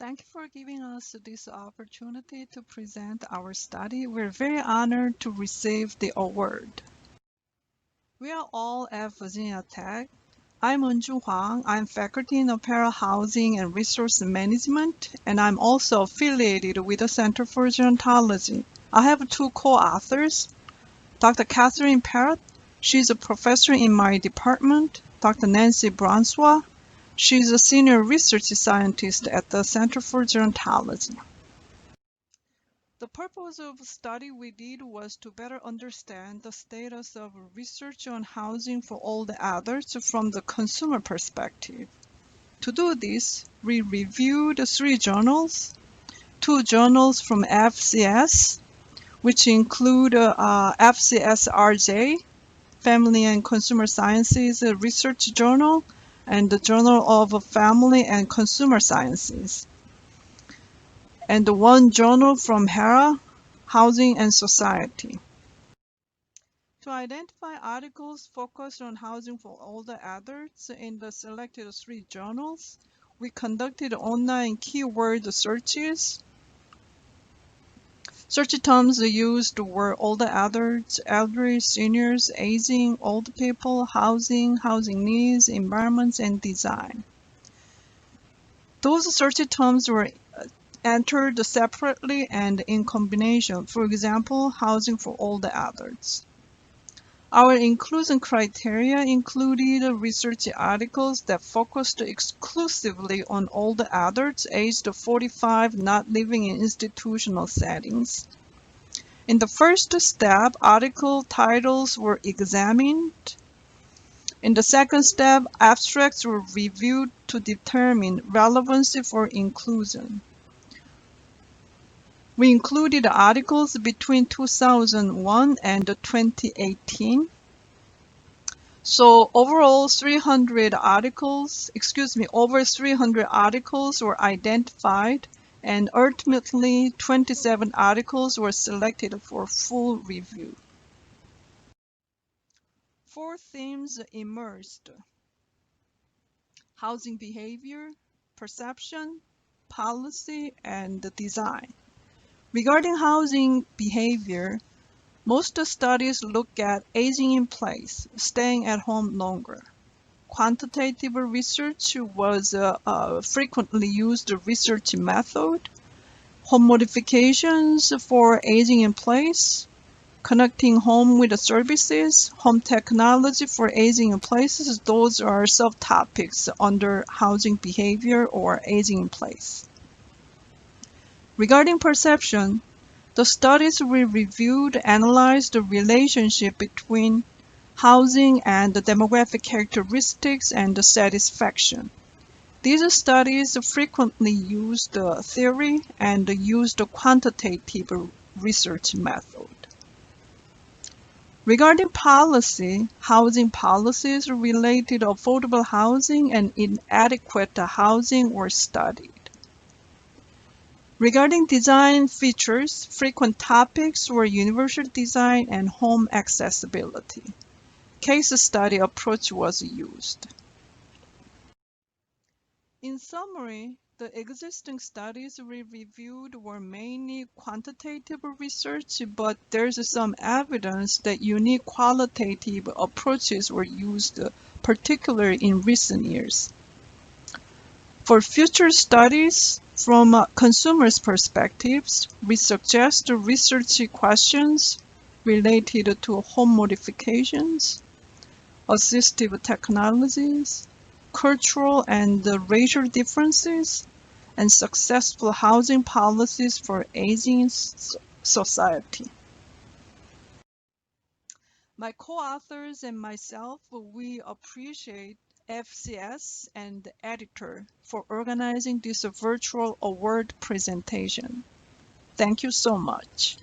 Thank you for giving us this opportunity to present our study. We're very honored to receive the award. We are all at Virginia Tech. I'm Eunju Hwang. I'm faculty in Parrott Housing and Resource Management, and I'm also affiliated with the Center for Gerontology. I have two co-authors, Dr. Kathleen Parrott. She's a professor in my department, Dr. Nancy Brossoie. She's a senior research scientist at the Center for Gerontology. The purpose of the study we did was to better understand the status of research on housing for older adults from the consumer perspective. To do this, we reviewed three journals, two journals from FCS, which include FCSRJ, Family and Consumer Sciences Research Journal, and the Journal of Family and Consumer Sciences, and one journal from HERA, Housing and Society. To identify articles focused on housing for older adults in the selected three journals, we conducted online keyword searches. Search terms used were older adults, elderly, seniors, aging, old people, housing, housing needs, environments, and design. Those search terms were entered separately and in combination, for example, housing for older adults. Our inclusion criteria included research articles that focused exclusively on older adults aged 45 not living in institutional settings. In the first step, article titles were examined. In the second step, abstracts were reviewed to determine relevancy for inclusion. We included articles between 2001 and 2018. So overall, over 300 articles were identified, and ultimately 27 articles were selected for full review. Four themes emerged: housing behavior, perception, policy, and design. Regarding housing behavior, most studies look at aging in place, staying at home longer. Quantitative research was a frequently used research method. Home modifications for aging in place, connecting home with the services, home technology for aging in places, those are subtopics under housing behavior or aging in place. Regarding perception, the studies we reviewed analyzed the relationship between housing and the demographic characteristics and the satisfaction. These studies frequently used theory and used quantitative research method. Regarding policy, housing policies related to affordable housing and inadequate housing were studied. Regarding design features, frequent topics were universal design and home accessibility. Case study approach was used. In summary, the existing studies we reviewed were mainly quantitative research, but there's some evidence that unique qualitative approaches were used, particularly in recent years. For future studies, from consumers' perspectives, we suggest research questions related to home modifications, assistive technologies, cultural and racial differences, and successful housing policies for aging society. My co-authors and myself, we appreciate FCS and the editor for organizing this virtual award presentation. Thank you so much.